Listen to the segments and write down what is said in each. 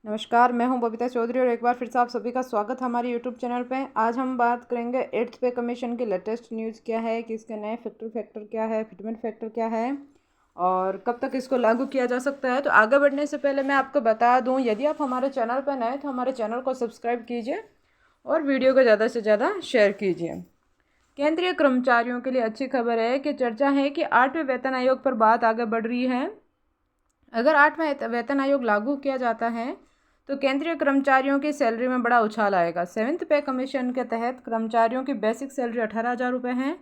नमस्कार, मैं हूं बबीता चौधरी और एक बार फिर से आप सभी का स्वागत है हमारे यूट्यूब चैनल पे। आज हम बात करेंगे 8th पे कमीशन की लेटेस्ट न्यूज़ क्या है, कि इसके नए फैक्टर क्या है, फिटमेंट फैक्टर क्या है और कब तक इसको लागू किया जा सकता है। तो आगे बढ़ने से पहले मैं आपको बता दूं, यदि आप हमारे चैनल पर नए तो हमारे चैनल को सब्सक्राइब कीजिए और वीडियो को ज़्यादा से ज़्यादा शेयर कीजिए। केंद्रीय कर्मचारियों के लिए अच्छी खबर है कि चर्चा है कि 8वें वेतन आयोग पर बात आगे बढ़ रही है। अगर 8वां वेतन आयोग लागू किया जाता है तो केंद्रीय कर्मचारियों की सैलरी में बड़ा उछाल आएगा। 7th पे कमीशन के तहत कर्मचारियों की बेसिक सैलरी 18,000 रुपये है।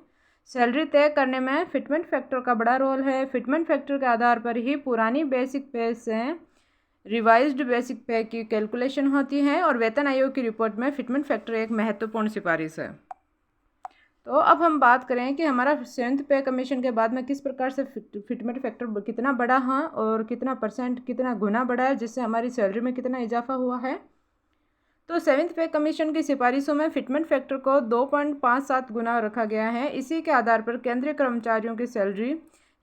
सैलरी तय करने में फिटमेंट फैक्टर का बड़ा रोल है। फिटमेंट फैक्टर के आधार पर ही पुरानी बेसिक पे से रिवाइज्ड बेसिक पे की कैलकुलेशन होती है और वेतन आयोग की रिपोर्ट में फिटमेंट फैक्टर एक महत्वपूर्ण सिफारिश है। तो अब हम बात करें कि हमारा 7th पे कमीशन के बाद में किस प्रकार से फिटमेंट फैक्टर कितना बढ़ा है और कितना परसेंट कितना गुना बढ़ा है, जिससे हमारी सैलरी में कितना इजाफा हुआ है। तो 7th पे कमीशन की सिफारिशों में फिटमेंट फैक्टर को 2.57 गुना रखा गया है। इसी के आधार पर केंद्रीय कर्मचारियों की सैलरी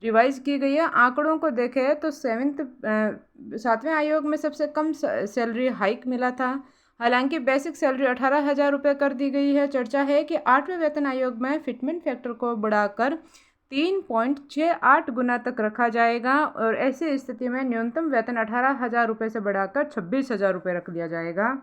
रिवाइज की गई है। आंकड़ों को देखें तो 7वें आयोग में सबसे कम सैलरी हाइक मिला था। हालांकि बेसिक सैलरी 18,000 रुपये कर दी गई है। चर्चा है कि 8वें वेतन आयोग में फिटमेंट फैक्टर को बढ़ाकर 3.68 गुना तक रखा जाएगा और ऐसी स्थिति में न्यूनतम वेतन 18,000 रुपये से बढ़ाकर 26,000 रुपये रख दिया जाएगा।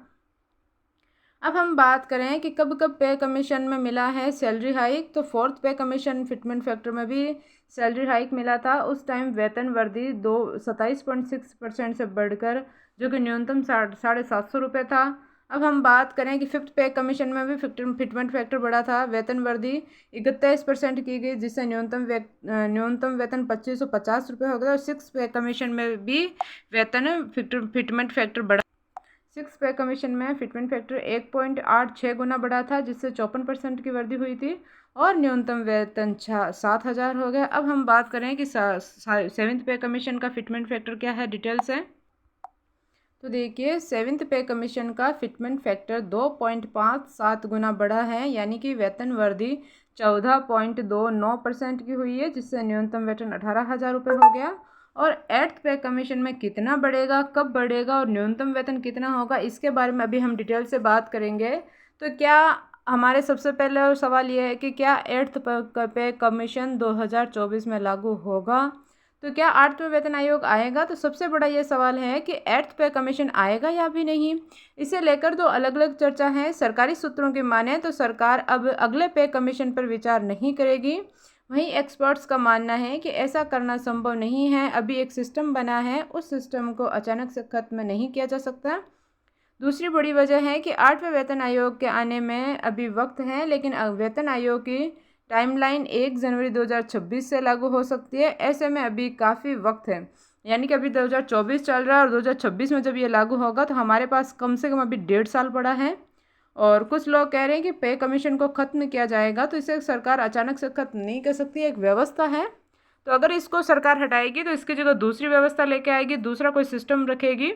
अब हम बात करें कि कब कब पे कमीशन में मिला है सैलरी हाइक, तो 4th पे कमीशन फिटमेंट फैक्टर में भी सैलरी हाइक मिला था। उस टाइम वेतन वृद्धि 27.6% से बढ़कर, जो कि न्यूनतम 750 रुपये था। अब हम बात करें कि 5th पे कमीशन में भी फिटमेंट फैक्टर बढ़ा था। वेतन वृद्धि 31% की गई, जिससे न्यूनतम वेतन 2550 रुपये हो गया और 6th पे कमीशन में भी वेतन फिटमेंट फैक्टर बढ़ा। 6th पे कमीशन में फिटमेंट फैक्टर 1.86 गुना बढ़ा था, जिससे 54% की वृद्धि हुई थी और न्यूनतम वेतन 7,000 हो गया। अब हम बात करें कि 7th पे कमीशन का फिटमेंट फैक्टर क्या है, डिटेल्स है। तो देखिए, 7th पे कमीशन का फिटमेंट फैक्टर 2.57 गुना बढ़ा है, यानी कि वेतन वृद्धि 14.29% की हुई है, जिससे न्यूनतम वेतन 18,000 रुपये हो गया। और 8th पे कमीशन में कितना बढ़ेगा, कब बढ़ेगा और न्यूनतम वेतन कितना होगा, इसके बारे में अभी हम डिटेल से बात करेंगे। तो क्या हमारे सबसे पहले सवाल ये है कि क्या 8th पे कमीशन 2024 में लागू होगा। तो क्या 8वें वेतन आयोग आएगा, तो सबसे बड़ा ये सवाल है कि 8th पे कमीशन आएगा या भी नहीं। इसे लेकर दो अलग अलग चर्चा है। सरकारी सूत्रों की माने तो सरकार अब अगले पे कमीशन पर विचार नहीं करेगी। वहीं एक्सपर्ट्स का मानना है कि ऐसा करना संभव नहीं है। अभी एक सिस्टम बना है, उस सिस्टम को अचानक से खत्म नहीं किया जा सकता। दूसरी बड़ी वजह है कि 8वें वेतन आयोग के आने में अभी वक्त है, लेकिन वेतन आयोग की टाइमलाइन 1 जनवरी 2026 से लागू हो सकती है। ऐसे में अभी काफ़ी वक्त है, यानी कि अभी 2024 चल रहा है और 2026 में जब ये लागू होगा तो हमारे पास कम से कम अभी 1.5 साल पड़ा है। और कुछ लोग कह रहे हैं कि पे कमीशन को ख़त्म किया जाएगा, तो इसे सरकार अचानक से ख़त्म नहीं कर सकती, एक व्यवस्था है। तो अगर इसको सरकार हटाएगी तो इसकी जगह दूसरी व्यवस्था लेके आएगी, दूसरा कोई सिस्टम रखेगी।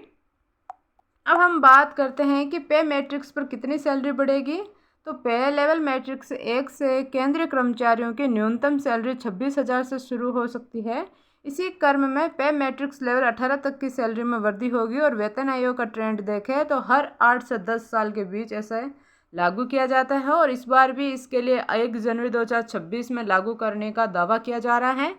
अब हम बात करते हैं कि पे मैट्रिक्स पर कितनी सैलरी बढ़ेगी। तो पे लेवल मैट्रिक्स 1 से केंद्रीय कर्मचारियों की न्यूनतम सैलरी 26,000 से शुरू हो सकती है। इसी क्रम में पे मैट्रिक्स लेवल 18 तक की सैलरी में वृद्धि होगी और वेतन आयोग का ट्रेंड देखें तो हर 8 से 10 साल के बीच ऐसा लागू किया जाता है और इस बार भी इसके लिए 1 जनवरी 2026 में लागू करने का दावा किया जा रहा है।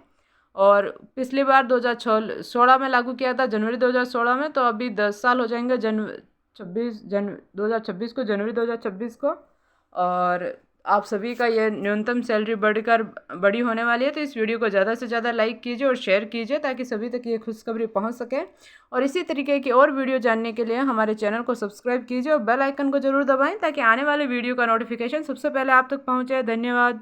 और पिछली बार 2016 में लागू किया था, जनवरी 2016 में। तो अभी 10 साल हो जाएंगे 2026 को, जनवरी 2026 को। और आप सभी का ये न्यूनतम सैलरी बड़ी होने वाली है। तो इस वीडियो को ज़्यादा से ज़्यादा लाइक कीजिए और शेयर कीजिए ताकि सभी तक ये खुशखबरी पहुंच सके। और इसी तरीके की और वीडियो जानने के लिए हमारे चैनल को सब्सक्राइब कीजिए और बेल आइकन को ज़रूर दबाएं ताकि आने वाले वीडियो का नोटिफिकेशन सबसे पहले आप तक पहुँचे। धन्यवाद।